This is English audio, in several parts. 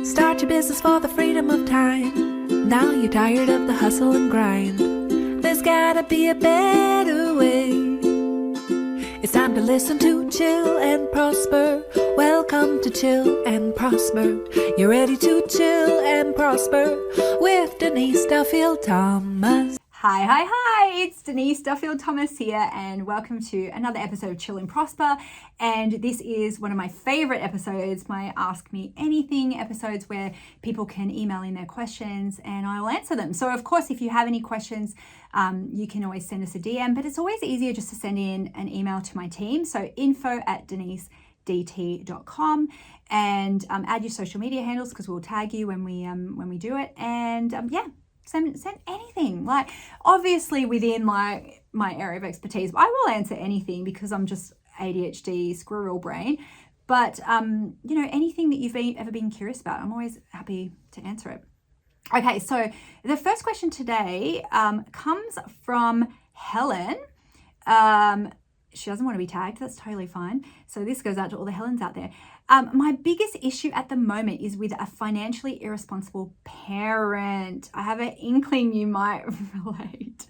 Start your business for the freedom of time. Now you're tired of the hustle and grind. There's gotta be a better way. It's time to listen to Chill and Prosper. Welcome to Chill and Prosper. You're ready to chill and prosper with Denise Duffield-Thomas. Hi, it's Denise Duffield-Thomas here, and welcome to another episode of Chill and Prosper. And this is one of my favorite episodes, my Ask Me Anything episodes, where people can email in their questions and I will answer them. So of course, if you have any questions, you can always send us a DM, but it's always easier just to send in an email to my team. So info@denisedt.com, and add your social media handles because we'll tag you when we do it. And Send anything, like obviously within my area of expertise. I will answer anything because I'm just ADHD squirrel brain. But anything that you've ever been curious about, I'm always happy to answer it. Okay, so the first question today comes from Helen. She doesn't want to be tagged. That's totally fine. So this goes out to all the Helens out there. My biggest issue at the moment is with a financially irresponsible parent. I have an inkling you might relate.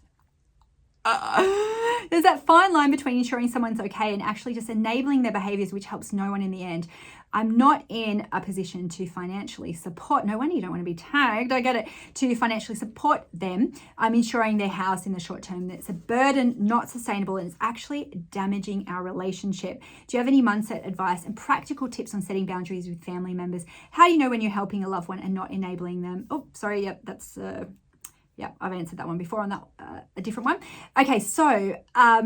There's that fine line between ensuring someone's okay and actually just enabling their behaviors, which helps no one in the end. I'm not in a position to financially support, no wonder you don't want to be tagged, I get it, to financially support them. I'm insuring their house in the short term. That's a burden, not sustainable, and it's actually damaging our relationship. Do you have any mindset advice and practical tips on setting boundaries with family members? How do you know when you're helping a loved one and not enabling them? Oh, sorry, yep, that's... I've answered that one before on that a different one. Okay, so I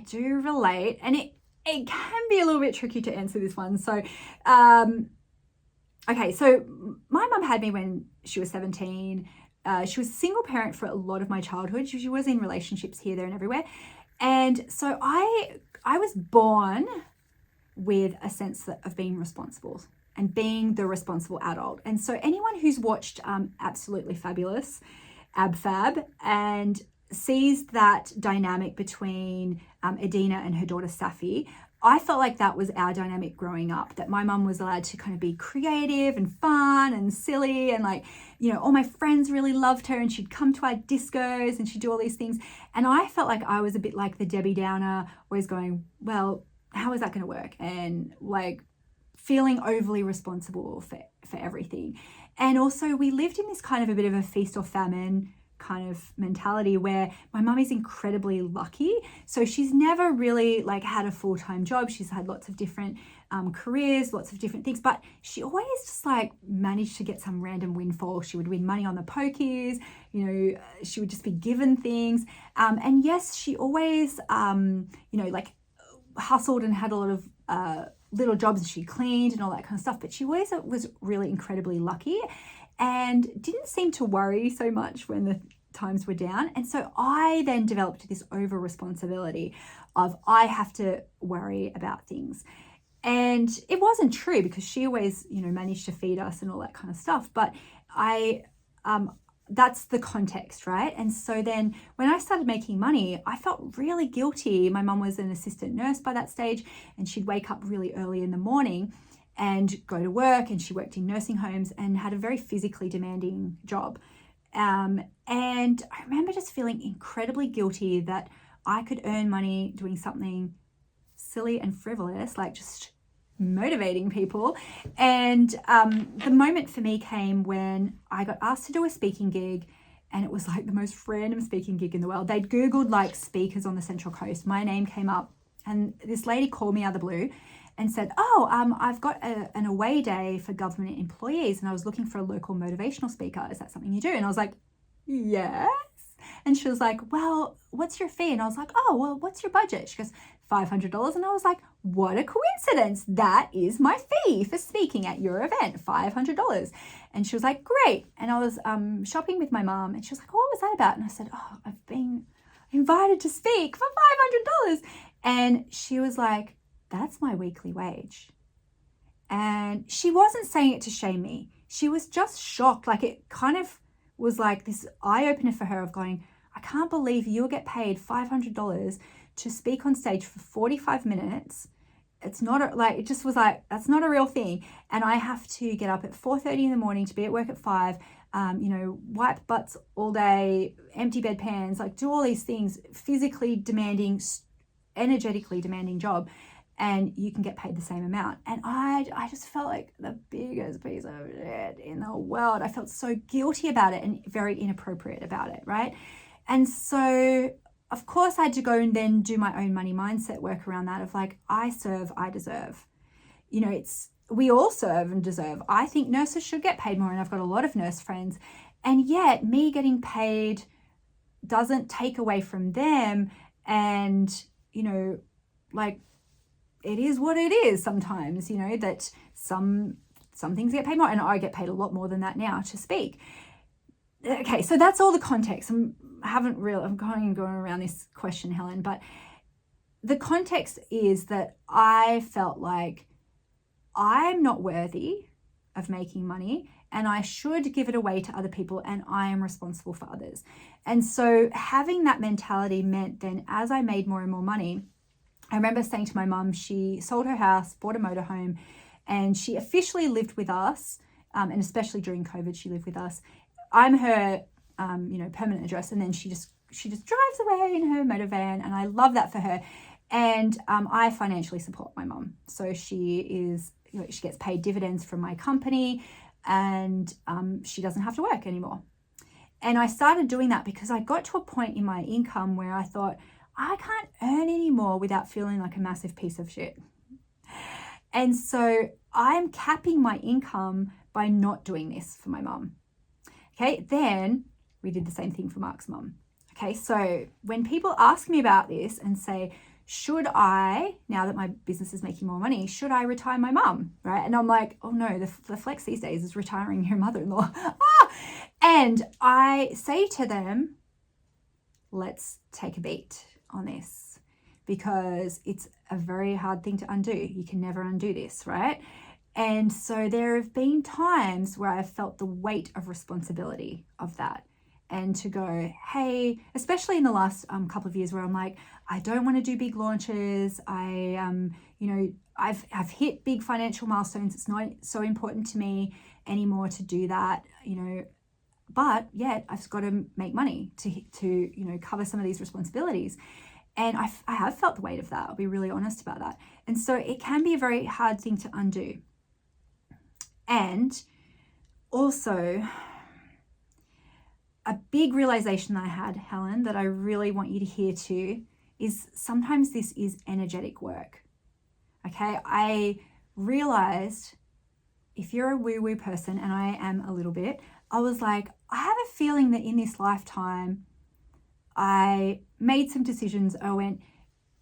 do relate, and it can be a little bit tricky to answer this one. So, so my mum had me when she was 17. She was a single parent for a lot of my childhood. She was in relationships here, there, and everywhere. And so I was born with a sense of being responsible and being the responsible adult. And so anyone who's watched Absolutely Fabulous, Ab Fab, and sees that dynamic between Adina and her daughter Safi, I felt like that was our dynamic growing up, that my mum was allowed to kind of be creative and fun and silly, and all my friends really loved her, and she'd come to our discos and she'd do all these things. And I felt like I was a bit like the Debbie Downer, always going, well, how is that going to work? And feeling overly responsible for everything. And also we lived in this kind of a bit of a feast or famine kind of mentality where my mum is incredibly lucky. So she's never really had a full-time job. She's had lots of different careers, lots of different things, but she always just managed to get some random windfall. She would win money on the pokies, she would just be given things. And yes, she always, hustled and had a lot of, little jobs. She cleaned and all that kind of stuff, but she always was really incredibly lucky and didn't seem to worry so much when the times were down. And so I then developed this over responsibility of I have to worry about things. And it wasn't true because she always, managed to feed us and all that kind of stuff. But that's the context, right? And so then when I started making money, I felt really guilty. My mum was an assistant nurse by that stage, and she'd wake up really early in the morning and go to work, and she worked in nursing homes and had a very physically demanding job. And I remember just feeling incredibly guilty that I could earn money doing something silly and frivolous, just motivating people. And the moment for me came when I got asked to do a speaking gig, and it was the most random speaking gig in the world. They'd Googled speakers on the Central Coast. My name came up, and this lady called me out of the blue and said, I've got an away day for government employees, and I was looking for a local motivational speaker. Is that something you do? And I was like, yes. And she was like, well, what's your fee? And I was like, oh, well, what's your budget? She goes, $500. And I was like, what a coincidence. That is my fee for speaking at your event, $500. And she was like, great. And I was shopping with my mom, and she was like, what was that about? And I said, I've been invited to speak for $500. And she was like, that's my weekly wage. And she wasn't saying it to shame me. She was just shocked. It kind of was this eye-opener for her of going, I can't believe you'll get paid $500 to speak on stage for 45 minutes it's not like, it just was like, that's not a real thing. And I have to get up at 4:30 in the morning to be at work at 5, wipe butts all day, empty bedpans, like do all these things, physically demanding, energetically demanding job, and you can get paid the same amount. And I just felt like the biggest piece of shit in the world. I felt so guilty about it and very inappropriate about it, right? And so of course I had to go and then do my own money mindset work around that of like, I serve, I deserve. We all serve and deserve. I think nurses should get paid more, and I've got a lot of nurse friends. And yet me getting paid doesn't take away from them. And, like, it is what it is sometimes, that some things get paid more, and I get paid a lot more than that now to speak. Okay, so that's all the context. I'm going around this question, Helen, but the context is that I felt like I'm not worthy of making money and I should give it away to other people, and I am responsible for others. And so having that mentality meant then as I made more and more money, I remember saying to my mum, she sold her house, bought a motorhome, and she officially lived with us, and especially during COVID, she lived with us. I'm her, permanent address, and then she just drives away in her motor van, and I love that for her. And I financially support my mum, so she gets paid dividends from my company, and she doesn't have to work anymore. And I started doing that because I got to a point in my income where I thought, I can't earn anymore without feeling like a massive piece of shit. And so I'm capping my income by not doing this for my mum. Okay, then we did the same thing for Mark's mum. Okay, so when people ask me about this and say, should I, now that my business is making more money, should I retire my mum, right? And I'm like, oh no, the flex these days is retiring your mother-in-law. And I say to them, let's take a beat on this, because it's a very hard thing to undo. You can never undo this, right? And so there have been times where I've felt the weight of responsibility of that, and to go, hey, especially in the last couple of years where I'm like, I don't want to do big launches. I've hit big financial milestones. It's not so important to me anymore to do that, but yet I've got to make money to cover some of these responsibilities. And I have felt the weight of that. I'll be really honest about that. And so it can be a very hard thing to undo. And also, a big realization that I had, Helen, that I really want you to hear too, is sometimes this is energetic work. Okay, I realized, if you're a woo-woo person, and I am a little bit, I was like, I have a feeling that in this lifetime, I made some decisions. I went,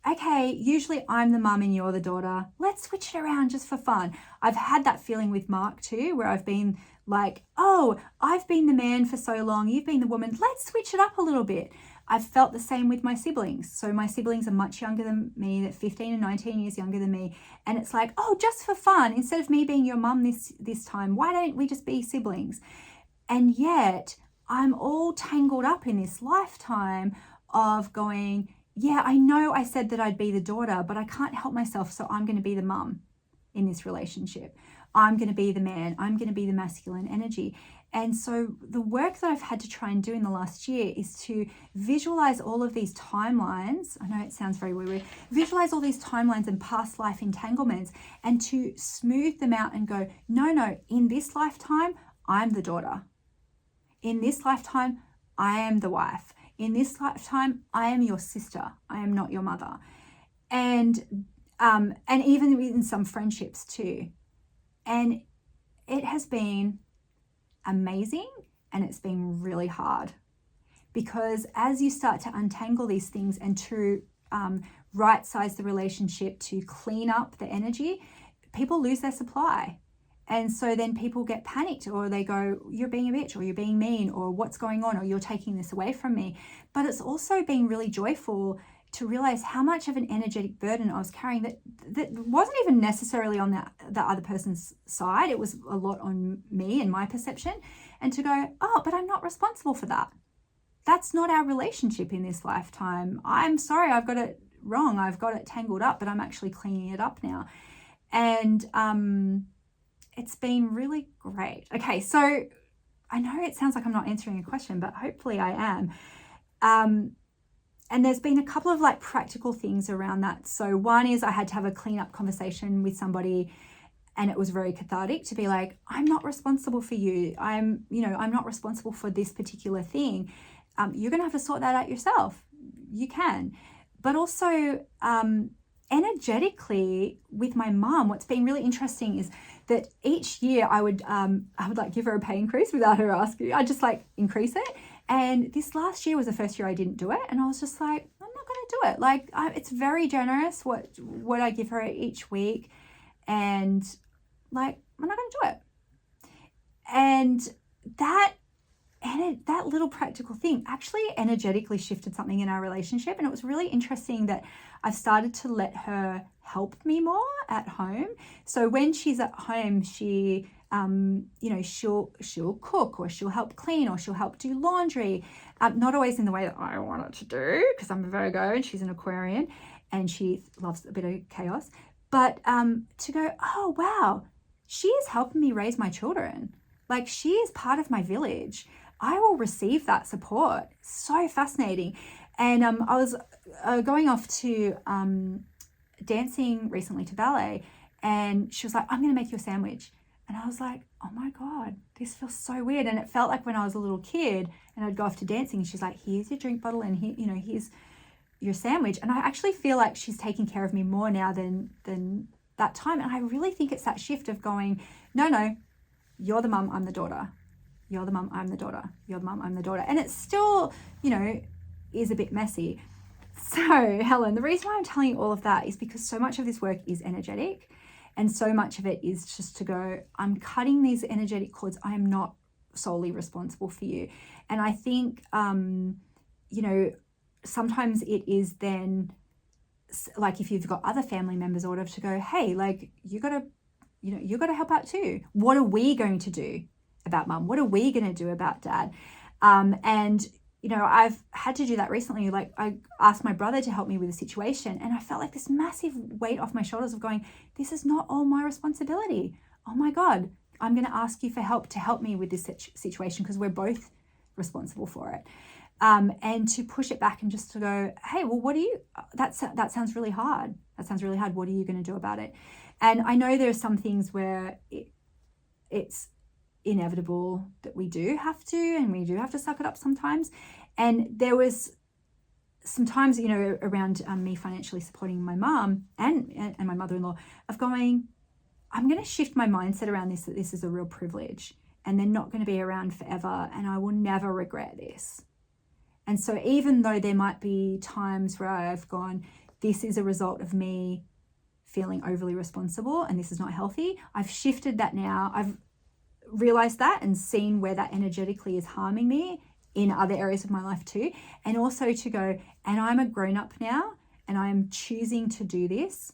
okay, usually I'm the mum and you're the daughter. Let's switch it around just for fun. I've had that feeling with Mark too, where I've been like, oh, I've been the man for so long, you've been the woman. Let's switch it up a little bit. I've felt the same with my siblings. So my siblings are much younger than me, they're 15 and 19 years younger than me. And it's like, oh, just for fun, instead of me being your mum this time, why don't we just be siblings? And yet I'm all tangled up in this lifetime of going, yeah, I know I said that I'd be the daughter, but I can't help myself. So I'm going to be the mum in this relationship. I'm going to be the man. I'm going to be the masculine energy. And so the work that I've had to try and do in the last year is to visualize all of these timelines. I know it sounds very weird. Visualize all these timelines and past life entanglements, and to smooth them out and go, no, in this lifetime, I'm the daughter. In this lifetime, I am the wife. In this lifetime, I am your sister. I am not your mother. And even in some friendships too. And it has been amazing, and it's been really hard, because as you start to untangle these things and to right size the relationship, to clean up the energy, people lose their supply. And so then people get panicked, or they go, you're being a bitch, or you're being mean, or what's going on, or you're taking this away from me. But it's also been really joyful to realize how much of an energetic burden I was carrying that wasn't even necessarily on the other person's side. It was a lot on me and my perception. And to go, oh, but I'm not responsible for that. That's not our relationship in this lifetime. I'm sorry, I've got to wrong. I've got it tangled up, but I'm actually cleaning it up now. And it's been really great. Okay, so I know it sounds like I'm not answering a question, but hopefully I am. And there's been a couple of like practical things around that. So one is I had to have a clean up conversation with somebody, and it was very cathartic to be like, I'm not responsible for you. I'm not responsible for this particular thing. You're going to have to sort that out yourself. You can. But also energetically with my mum, what's been really interesting is that each year I would like give her a pay increase without her asking. I just like increase it. And this last year was the first year I didn't do it. And I was just like, I'm not going to do it. Like it's very generous what I give her each week. And like, I'm not going to do it. And that little practical thing actually energetically shifted something in our relationship. And it was really interesting that I've started to let her help me more at home. So when she's at home, she, she'll cook, or she'll help clean, or she'll help do laundry. Not always in the way that I want it to do, because I'm a Virgo and she's an Aquarian and she loves a bit of chaos. But to go, oh, wow, she is helping me raise my children. Like, she is part of my village. I will receive that support. So fascinating. And I was going off to dancing recently to ballet, and she was like, I'm going to make you a sandwich. And I was like, oh my God, this feels so weird. And it felt like when I was a little kid and I'd go off to dancing and she's like, here's your drink bottle and here, here's your sandwich. And I actually feel like she's taking care of me more now than that time. And I really think it's that shift of going, no, you're the mum, I'm the daughter. You're the mum, I'm the daughter. You're the mum, I'm the daughter. And it's still, is a bit messy. So Helen, the reason why I'm telling you all of that is because so much of this work is energetic, and so much of it is just to go, I'm cutting these energetic cords. I am not solely responsible for you. And I think, sometimes it is then like if you've got other family members or whatever to go, hey, like you got to help out too. What are we going to do about mum? What are we going to do about dad? I've had to do that recently. Like I asked my brother to help me with a situation, and I felt like this massive weight off my shoulders of going, this is not all my responsibility. Oh my God, I'm going to ask you for help to help me with this situation because we're both responsible for it. And to push it back and just to go, hey, well, that sounds really hard. That sounds really hard. What are you going to do about it? And I know there are some things where it's inevitable that we do have to, and we do have to suck it up sometimes. And there was some times, around me financially supporting my mom and my mother-in-law of going, I'm going to shift my mindset around this, that this is a real privilege and they're not going to be around forever, and I will never regret this. And so even though there might be times where I've gone, this is a result of me feeling overly responsible and this is not healthy, I've shifted that now. I've realized that and seen where that energetically is harming me in other areas of my life too. And also to go, and I'm a grown-up now and I am choosing to do this,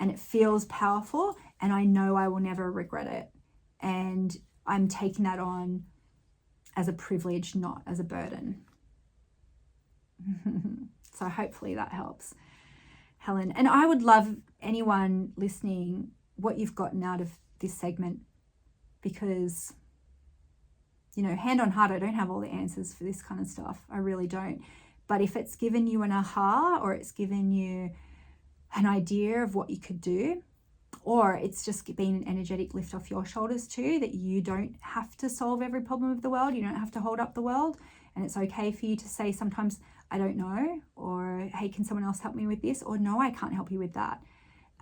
and it feels powerful, and I know I will never regret it. And I'm taking that on as a privilege, not as a burden. So hopefully that helps, Helen. And I would love anyone listening what you've gotten out of this segment, because, hand on heart, I don't have all the answers for this kind of stuff. I really don't. But if it's given you an aha, or it's given you an idea of what you could do, or it's just been an energetic lift off your shoulders too, that you don't have to solve every problem of the world. You don't have to hold up the world. And it's okay for you to say sometimes, I don't know, or hey, can someone else help me with this? Or no, I can't help you with that.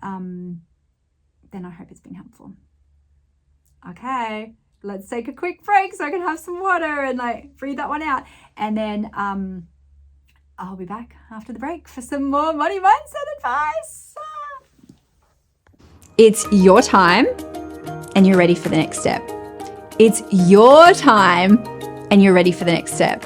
Then I hope it's been helpful. Okay, let's take a quick break so I can have some water and breathe that one out. And then I'll be back after the break for some more money mindset advice. It's your time and you're ready for the next step. It's your time and you're ready for the next step.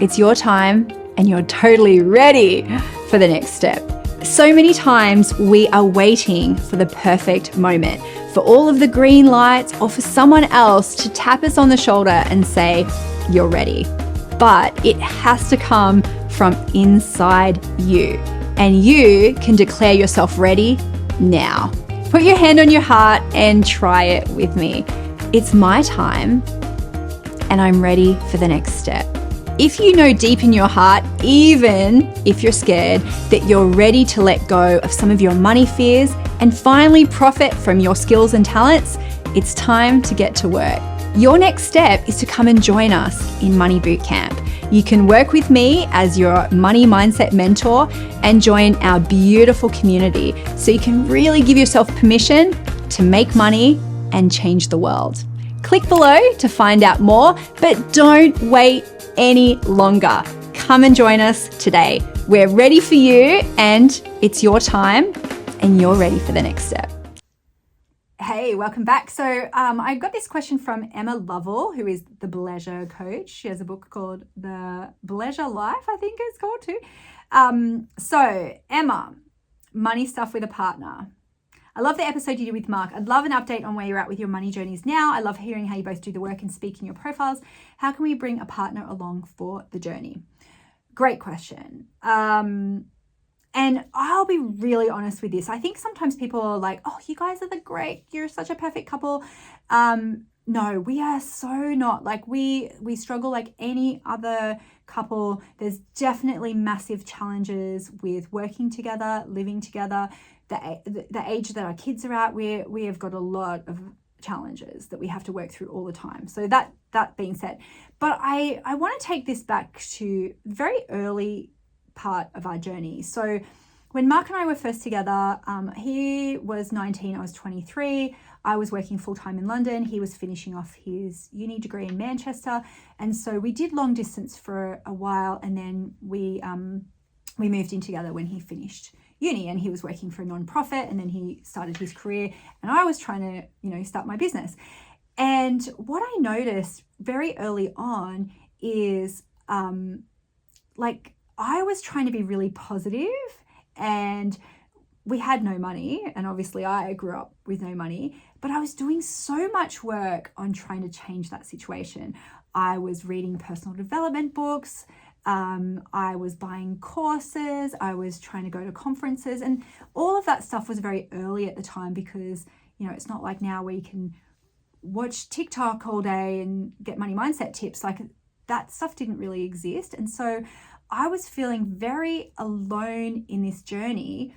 It's your time and you're totally ready for the next step. So many times we are waiting for the perfect moment, for all of the green lights, or for someone else to tap us on the shoulder and say, you're ready. But it has to come from inside you. and you can declare yourself ready now. Put your hand on your heart and try it with me. It's my time, and I'm ready for the next step. If you know deep in your heart, even if you're scared, that you're ready to let go of some of your money fears and finally profit from your skills and talents, it's time to get to work. Your next step is to come and join us in Money Bootcamp. You can work with me as your money mindset mentor and join our beautiful community so you can really give yourself permission to make money and change the world. Click below to find out more, but don't wait any longer. Come and join us today. We're ready for you, and it's your time, and you're ready for the next step. Hey, welcome back. So I got this question from Emma Lovell, who is the Pleasure Coach. She has a book called The Pleasure Life, I think it's called too. So Emma, money stuff with a partner. I love the episode you did with Mark. I'd love an update on where you're at with your money journeys now. I love hearing how you both do the work and speak in your profiles. How can we bring a partner along for the journey? Great question. And I'll be really honest with this. I think sometimes people are like, oh, you guys are you're such a perfect couple. No, we are so not. Like we struggle like any other couple. There's definitely massive challenges with working together, living together. The age that our kids are at, we have got a lot of challenges that we have to work through all the time. So that being said, but I want to take this back to very early part of our journey. So when Mark and I were first together, he was 19, I was 23. I was working full-time in London. He was finishing off his uni degree in Manchester. And so we did long distance for a while, and then we moved in together when he finished uni, and he was working for a non-profit, and then he started his career, and I was trying to, start my business. And what I noticed very early on is I was trying to be really positive, and we had no money, and obviously I grew up with no money, but I was doing so much work on trying to change that situation. I was reading personal development books, I was buying courses, I was trying to go to conferences, and all of that stuff was very early at the time because, it's not like now where you can watch TikTok all day and get money mindset tips. Like that stuff didn't really exist. And so I was feeling very alone in this journey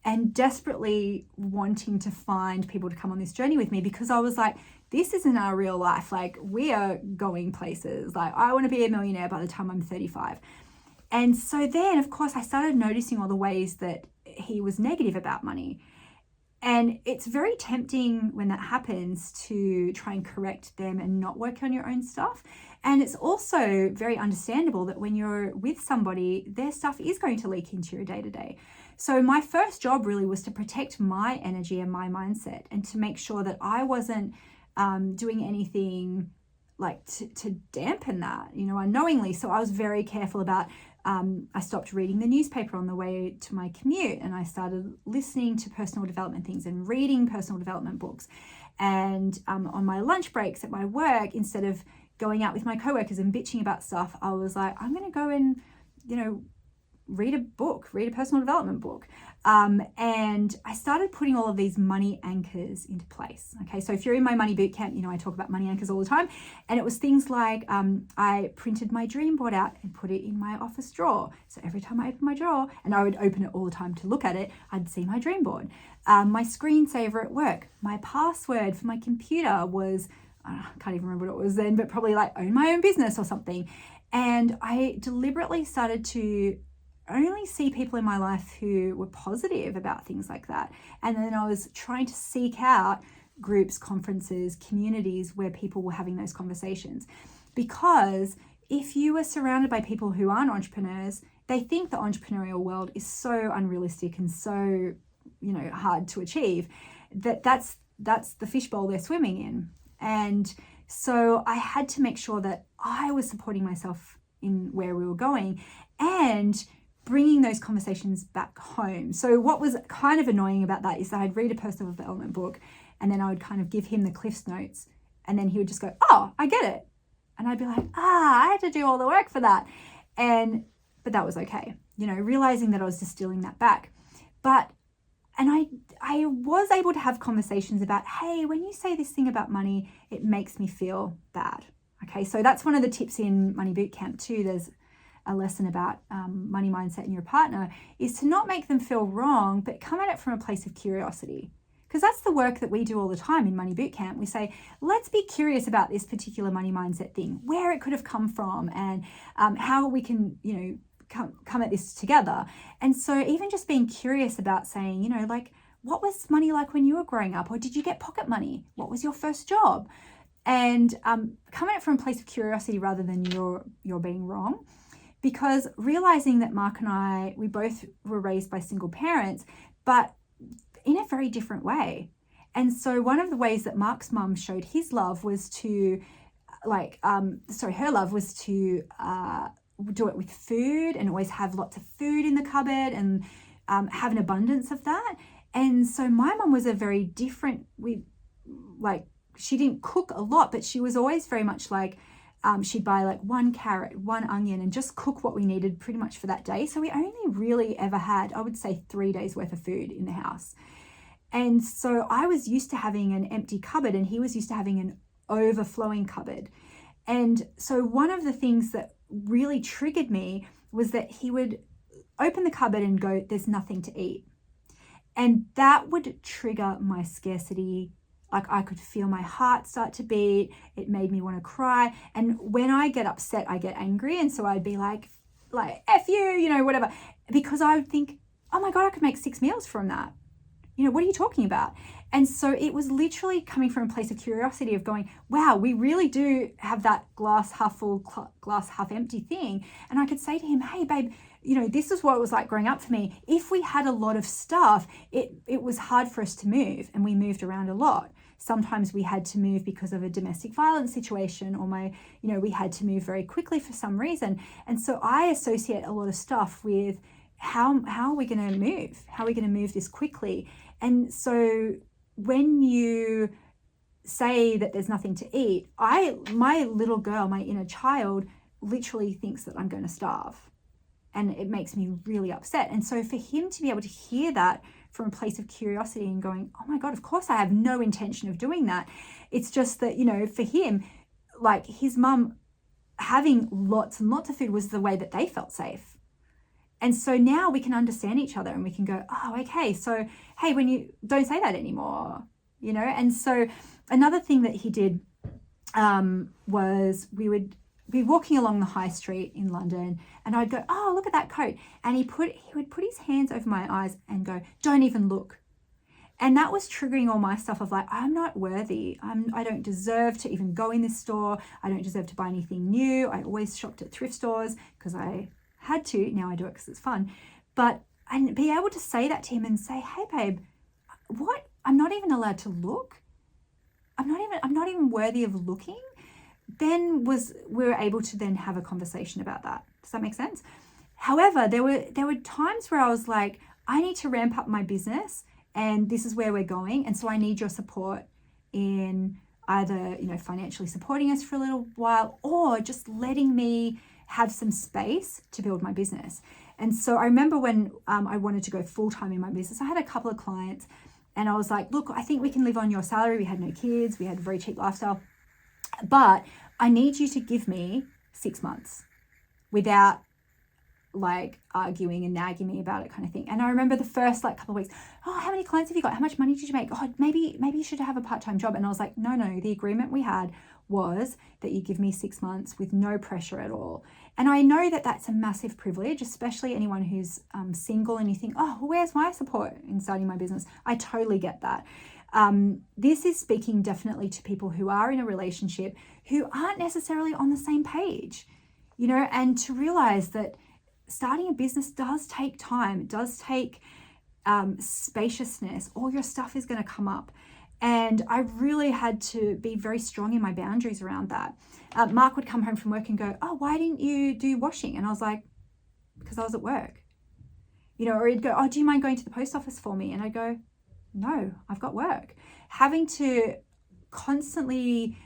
and desperately wanting to find people to come on this journey with me, because I was like, this isn't our real life. Like we are going places. Like I want to be a millionaire by the time I'm 35. And so then, of course, I started noticing all the ways that he was negative about money. And it's very tempting when that happens to try and correct them and not work on your own stuff. And it's also very understandable that when you're with somebody, their stuff is going to leak into your day-to-day. So my first job really was to protect my energy and my mindset, and to make sure that I wasn't doing anything like to dampen that, unknowingly. So I was very careful about, I stopped reading the newspaper on the way to my commute, and I started listening to personal development things and reading personal development books. And on my lunch breaks at my work, instead of going out with my coworkers and bitching about stuff, I was like, I'm going to go and, read a personal development book. And I started putting all of these money anchors into place. Okay, so if you're in my money bootcamp, I talk about money anchors all the time. And it was things like I printed my dream board out and put it in my office drawer. So every time I opened my drawer, and I would open it all the time to look at it, I'd see my dream board. My screensaver at work, my password for my computer was, I can't even remember what it was then, but probably like own my own business or something. And I deliberately started to only see people in my life who were positive about things like that. And then I was trying to seek out groups, conferences, communities where people were having those conversations. Because if you are surrounded by people who aren't entrepreneurs, they think the entrepreneurial world is so unrealistic and so, hard to achieve, that's the fishbowl they're swimming in. And so I had to make sure that I was supporting myself in where we were going and bringing those conversations back home. So what was kind of annoying about that is that I'd read a personal development book, and then I would kind of give him the Cliff's Notes, and then he would just go, oh, I get it. And I'd be like, I had to do all the work for that. But that was okay. realizing that I was distilling that back. And I was able to have conversations about, hey, when you say this thing about money, it makes me feel bad. Okay, so that's one of the tips in Money Bootcamp too. There's a lesson about money mindset in your partner, is to not make them feel wrong, but come at it from a place of curiosity. Because that's the work that we do all the time in Money Bootcamp. We say, let's be curious about this particular money mindset thing, where it could have come from, and how we can, come at this together. And so even just being curious about saying, like, what was money like when you were growing up? Or did you get pocket money? What was your first job? And come at it from a place of curiosity rather than you're being wrong. Because realizing that Mark and I, we both were raised by single parents, but in a very different way. And so one of the ways that Mark's mum showed his love was to her love was to do it with food, and always have lots of food in the cupboard, and have an abundance of that. And so my mum was a very different, she didn't cook a lot, but she was always very much like, she'd buy like 1 carrot, 1 onion, and just cook what we needed pretty much for that day. So we only really ever had, I would say, 3 days worth of food in the house. And so I was used to having an empty cupboard, and he was used to having an overflowing cupboard. And so one of the things that really triggered me was that he would open the cupboard and go, there's nothing to eat. And that would trigger my scarcity. Like, I could feel my heart start to beat. It made me want to cry. And when I get upset, I get angry. And so I'd be like, F you, whatever. Because I would think, oh my God, I could make 6 meals from that. What are you talking about? And so it was literally coming from a place of curiosity of going, wow, we really do have that glass half full, glass half empty thing. And I could say to him, hey, babe, this is what it was like growing up for me. If we had a lot of stuff, it was hard for us to move, and we moved around a lot. Sometimes we had to move because of a domestic violence situation, or we had to move very quickly for some reason. And so I associate a lot of stuff with how are we going to move? How are we going to move this quickly? And so when you say that there's nothing to eat, my little girl, my inner child, literally thinks that I'm going to starve. And it makes me really upset. And so for him to be able to hear that from a place of curiosity and going, oh my God, of course I have no intention of doing that. It's just that, for him, like, his mum having lots and lots of food was the way that they felt safe. And so now we can understand each other, and we can go, oh, okay, so, hey, when you don't say that anymore, And so another thing that he did was we would be walking along the high street in London, and I'd go, oh, look at that coat. And he would put his hands over my eyes and go, don't even look. And that was triggering all my stuff of like, I'm not worthy. I don't deserve to even go in this store. I don't deserve to buy anything new. I always shopped at thrift stores because I had to. Now I do it because it's fun. But and be able to say that to him and say, hey, babe, what? I'm not even allowed to look. I'm not even worthy of looking. Then we were able to then have a conversation about that. Does that make sense? However, there were times where I was like, I need to ramp up my business, and this is where we're going. And so I need your support in either, financially supporting us for a little while, or just letting me have some space to build my business. And so I remember when I wanted to go full-time in my business, I had a couple of clients, and I was like, look, I think we can live on your salary. We had no kids. We had a very cheap lifestyle. But I need you to give me 6 months without like arguing and nagging me about it, kind of thing. And I remember the first couple of weeks, oh, how many clients have you got? How much money did you make? Oh, maybe you should have a part-time job. And I was like, no, the agreement we had was that you give me 6 months with no pressure at all. And I know that that's a massive privilege, especially anyone who's single, and you think, oh, well, where's my support in starting my business? I totally get that. This is speaking definitely to people who are in a relationship who aren't necessarily on the same page, and to realize that starting a business does take time. It does take spaciousness. All your stuff is going to come up. And I really had to be very strong in my boundaries around that. Mark would come home from work and go, oh, why didn't you do washing? And I was like, because I was at work. Or he'd go, oh, do you mind going to the post office for me? And I'd go, no, I've got work. Having to constantly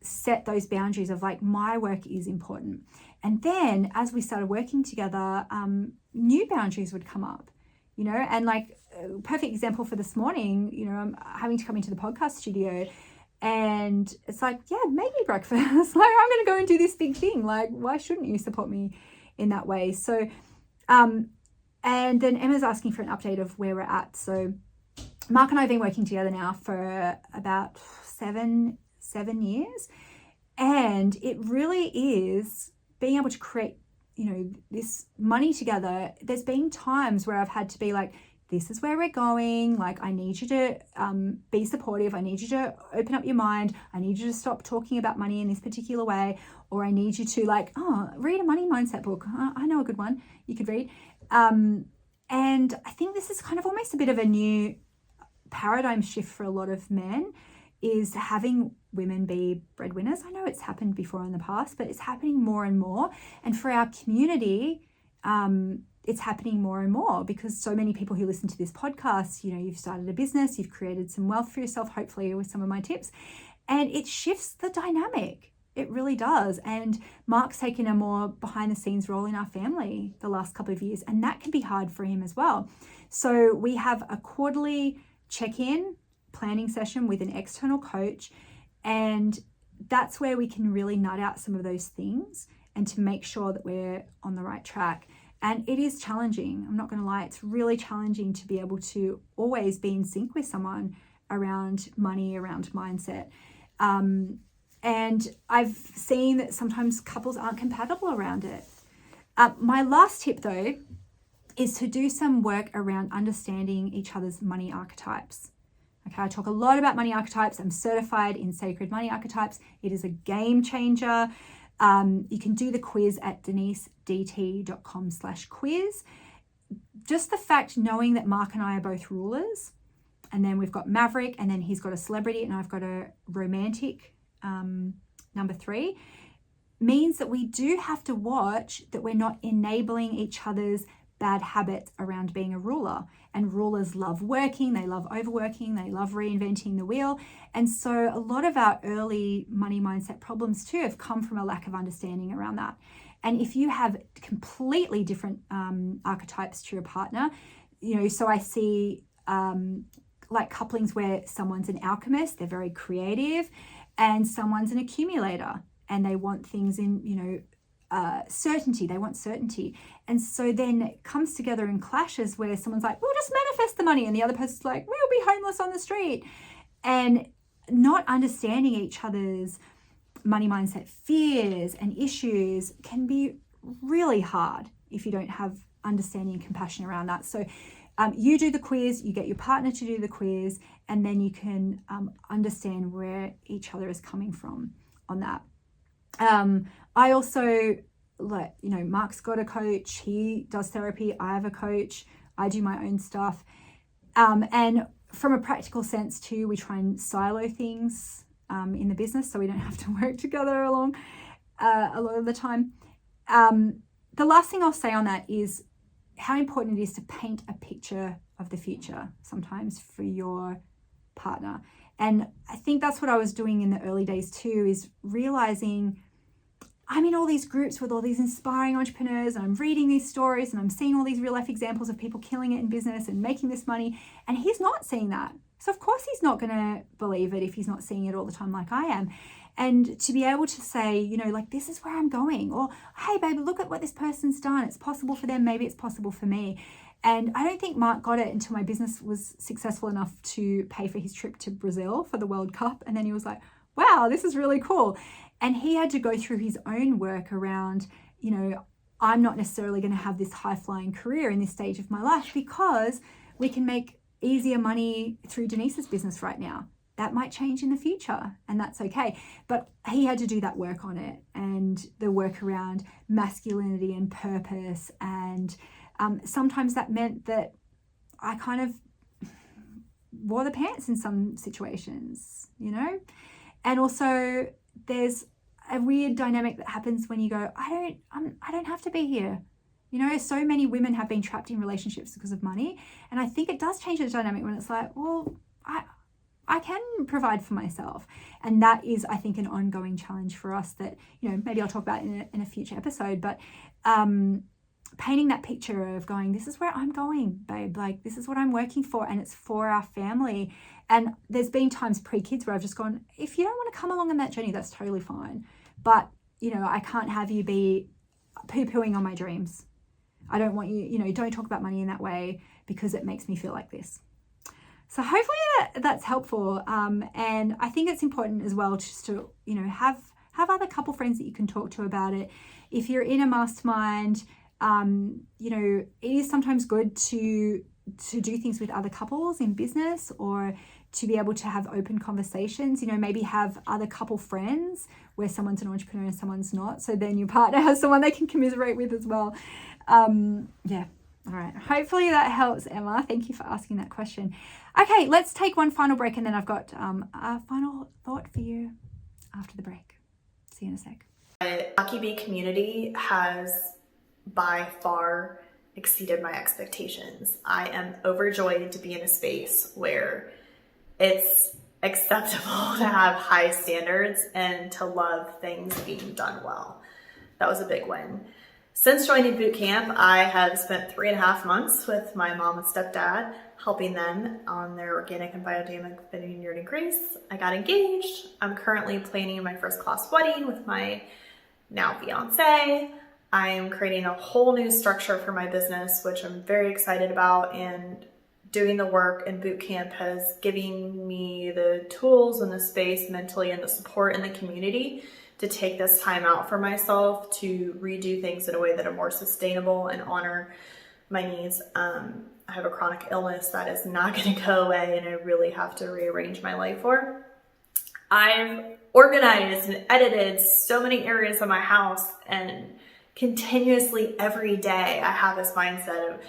set those boundaries of my work is important. And then as we started working together, new boundaries would come up, you know, and like a perfect example for this morning, you know, I'm having to come into the podcast studio and it's like, yeah, make me breakfast. Like, I'm going to go and do this big thing. Like, why shouldn't you support me in that way? So, and then Emma's asking for an update of where we're at. So Mark and I have been working together now for about seven years. And it really is being able to create, you know, this money together. There's been times where I've had to be like, this is where we're going. Like, I need you to be supportive. I need you to open up your mind. I need you to stop talking about money in this particular way. Or I need you to like, read a money mindset book. I know a good one you could read. And I think this is kind of almost a bit of a new paradigm shift for a lot of men, is having women be breadwinners. I know it's happened before in the past, but it's happening more and more. And for our community, it's happening more and more because so many people who listen to this podcast, you know, you've started a business, you've created some wealth for yourself, hopefully with some of my tips, and it shifts the dynamic. It really does. And Mark's taken a more behind the scenes role in our family the last couple of years, and that can be hard for him as well. So we have a quarterly check-in planning session with an external coach, and that's where we can really nut out some of those things and to make sure that we're on the right track. And it is challenging. I'm not going to lie. It's really challenging to be able to always be in sync with someone around money, around mindset. And I've seen that sometimes couples aren't compatible around it. My last tip though is to do some work around understanding each other's money archetypes. Okay, I talk a lot about money archetypes. I'm certified in sacred money archetypes. It is a game changer. You can do the quiz at denisedt.com/quiz. Just the fact knowing that Mark and I are both rulers, and then we've got Maverick, and then he's got a celebrity, and I've got a romantic number 3, means that we do have to watch that we're not enabling each other's bad habits around being a ruler. And rulers love working, they love overworking, they love reinventing the wheel. And so a lot of our early money mindset problems too have come from a lack of understanding around that. And if you have completely different archetypes to your partner, you know, so I see like couplings where someone's an alchemist, they're very creative, and someone's an accumulator and they want things in, you know, certainty. They want certainty. And so then it comes together in clashes where someone's like, we'll just manifest the money. And the other person's like, we'll be homeless on the street. And not understanding each other's money mindset fears and issues can be really hard if you don't have understanding and compassion around that. So you do the quiz, you get your partner to do the quiz, and then you can understand where each other is coming from on that. I also, like, you know, Mark's got a coach, he does therapy, I have a coach, I do my own stuff. And from a practical sense too, we try and silo things in the business so we don't have to work together along a lot of the time. The last thing I'll say on that is how important it is to paint a picture of the future sometimes for your partner. And I think that's what I was doing in the early days too, is realizing I'm in all these groups with all these inspiring entrepreneurs and I'm reading these stories and I'm seeing all these real life examples of people killing it in business and making this money. And he's not seeing that. So of course he's not going to believe it if he's not seeing it all the time like I am. And to be able to say, you know, like, this is where I'm going, or, hey, baby, look at what this person's done. It's possible for them. Maybe it's possible for me. And I don't think Mark got it until my business was successful enough to pay for his trip to Brazil for the World Cup. And then he was like, wow, this is really cool. And he had to go through his own work around, you know, I'm not necessarily going to have this high flying career in this stage of my life because we can make easier money through Denise's business right now. That might change in the future, and that's okay. But he had to do that work on it, and the work around masculinity and purpose. And sometimes that meant that I kind of wore the pants in some situations, you know? And also there's a weird dynamic that happens when you go, I don't have to be here. You know, so many women have been trapped in relationships because of money. And I think it does change the dynamic when it's like, well, I can provide for myself. And that is, I think, an ongoing challenge for us that, you know, maybe I'll talk about in a future episode, but painting that picture of going, this is where I'm going, babe, like this is what I'm working for, and it's for our family. And there's been times pre-kids where I've just gone, if you don't want to come along on that journey, that's totally fine. But, you know, I can't have you be poo-pooing on my dreams. I don't want you, you know, don't talk about money in that way because it makes me feel like this. So hopefully that's helpful. And I think it's important as well just to, you know, have other couple friends that you can talk to about it. If you're in a mastermind, you know, it is sometimes good to do things with other couples in business, or to be able to have open conversations, you know, maybe have other couple friends where someone's an entrepreneur and someone's not. So then your partner has someone they can commiserate with as well. Yeah. All right. Hopefully that helps, Emma. Thank you for asking that question. Okay, let's take one final break, and then I've got a final thought for you after the break. See you in a sec. The Lucky Bee community has by far exceeded my expectations. I am overjoyed to be in a space where it's acceptable to have high standards and to love things being done well. That was a big win. Since joining boot camp, I have spent 3.5 months with my mom and stepdad, helping them on their organic and biodynamic vineyard in Greece. I got engaged. I'm currently planning my first class wedding with my now fiance. I am creating a whole new structure for my business, which I'm very excited about, and doing the work in boot camp has given me the tools and the space mentally and the support in the community to take this time out for myself to redo things in a way that are more sustainable and honor my needs. I have a chronic illness that is not going to go away, and I really have to rearrange my life for. I've organized and edited so many areas of my house, and continuously every day I have this mindset of,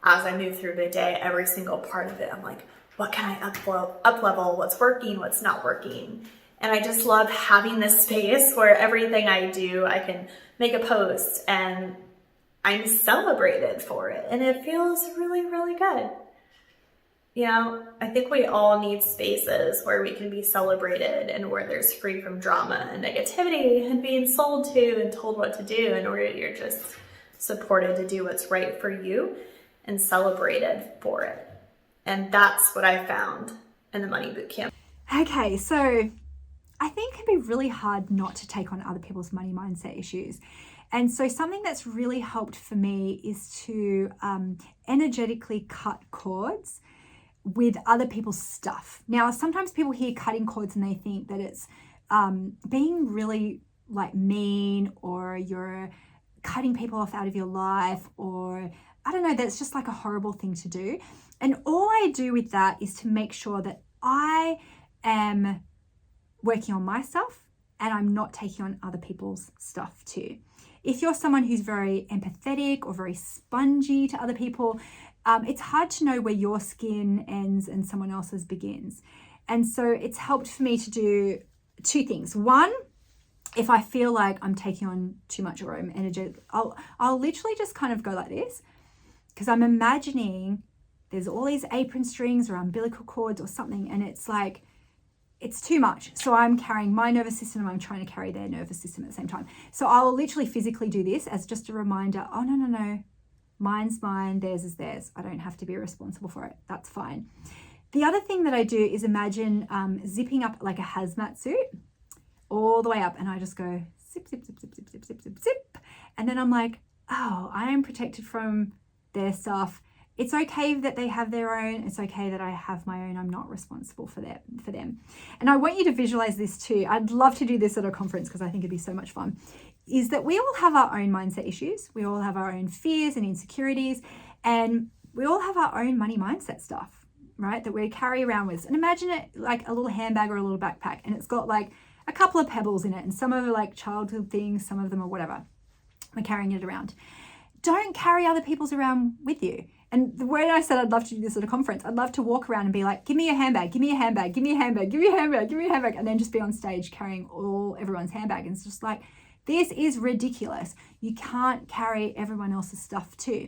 as I move through the day, every single part of it, I'm like, what can I up level? What's working? What's not working? And I just love having this space where everything I do, I can make a post and I'm celebrated for it. And it feels really, really good. You know, I think we all need spaces where we can be celebrated and where there's free from drama and negativity and being sold to and told what to do, and where you're just supported to do what's right for you and celebrated for it. And that's what I found in the Money Bootcamp. Okay, so I think it can be really hard not to take on other people's money mindset issues. And so something that's really helped for me is to energetically cut cords with other people's stuff. Now, sometimes people hear cutting cords and they think that it's being really like mean, or you're cutting people off out of your life, or I don't know, that's just like a horrible thing to do. And all I do with that is to make sure that I am working on my stuff and I'm not taking on other people's stuff too. If you're someone who's very empathetic or very spongy to other people, it's hard to know where your skin ends and someone else's begins. And so it's helped for me to do two things. One, if I feel like I'm taking on too much or I'm energetic, I'll literally just kind of go like this, because I'm imagining there's all these apron strings or umbilical cords or something, and it's like, it's too much. So I'm carrying my nervous system and I'm trying to carry their nervous system at the same time. So I'll literally physically do this as just a reminder, oh, no. Mine's mine, theirs is theirs. I don't have to be responsible for it. That's fine. The other thing that I do is imagine zipping up like a hazmat suit all the way up, and I just go zip, zip, zip, zip, zip, zip, zip, zip, zip. And then I'm like, oh, I am protected from their stuff. It's okay that they have their own. It's okay that I have my own. I'm not responsible for them. And I want you to visualize this too. I'd love to do this at a conference because I think it'd be so much fun. Is that we all have our own mindset issues. We all have our own fears and insecurities, and we all have our own money mindset stuff, right? That we carry around with us. And imagine it like a little handbag or a little backpack, and it's got like a couple of pebbles in it, and some of them are like childhood things, some of them are whatever. We're carrying it around. Don't carry other people's around with you. And the way I said I'd love to do this at a conference, I'd love to walk around and be like, give me a handbag, give me a handbag, give me a handbag, give me a handbag, give me a handbag, and then just be on stage carrying everyone's handbag. And it's just like, this is ridiculous. You can't carry everyone else's stuff too.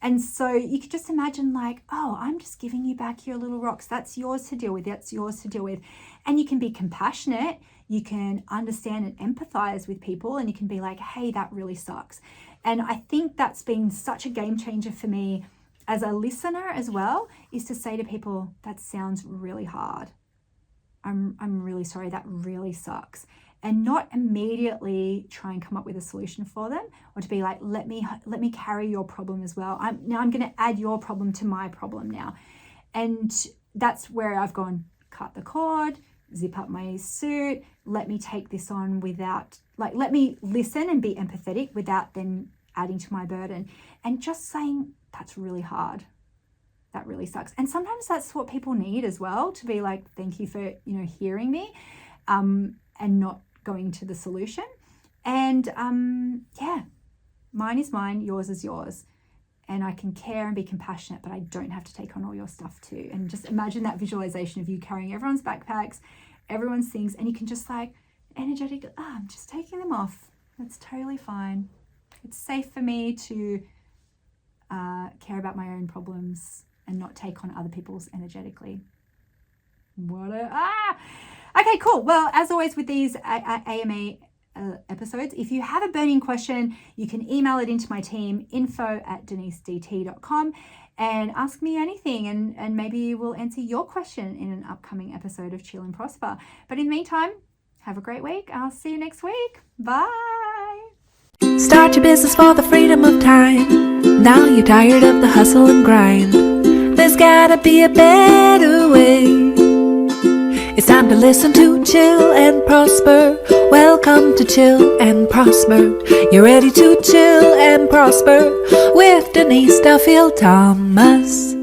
And so you could just imagine like, oh, I'm just giving you back your little rocks. That's yours to deal with. That's yours to deal with. And you can be compassionate. You can understand and empathize with people, and you can be like, hey, that really sucks. And I think that's been such a game changer for me as a listener as well, is to say to people, that sounds really hard. I'm really sorry, that really sucks. And not immediately try and come up with a solution for them, or to be like, let me carry your problem as well. I'm going to add your problem to my problem now. And that's where I've gone, cut the cord, zip up my suit, let me take this on without, like, let me listen and be empathetic without then adding to my burden. And just saying, that's really hard. That really sucks. And sometimes that's what people need as well, to be like, thank you for, hearing me, and not going to the solution. And mine is mine, yours is yours. And I can care and be compassionate, but I don't have to take on all your stuff too. And just imagine that visualization of you carrying everyone's backpacks, everyone's things, and you can just like energetically, I'm just taking them off. That's totally fine. It's safe for me to care about my own problems and not take on other people's energetically. Okay, cool. Well, as always with these AMA episodes, if you have a burning question, you can email it into my team, info@denisedt.com, and ask me anything, and maybe we'll answer your question in an upcoming episode of Chill and Prosper. But in the meantime, have a great week. I'll see you next week. Bye. Start your business for the freedom of time. Now you're tired of the hustle and grind. There's gotta be a better way. It's time to listen to Chill and Prosper. Welcome to Chill and Prosper. You're ready to chill and prosper with Denise Duffield-Thomas.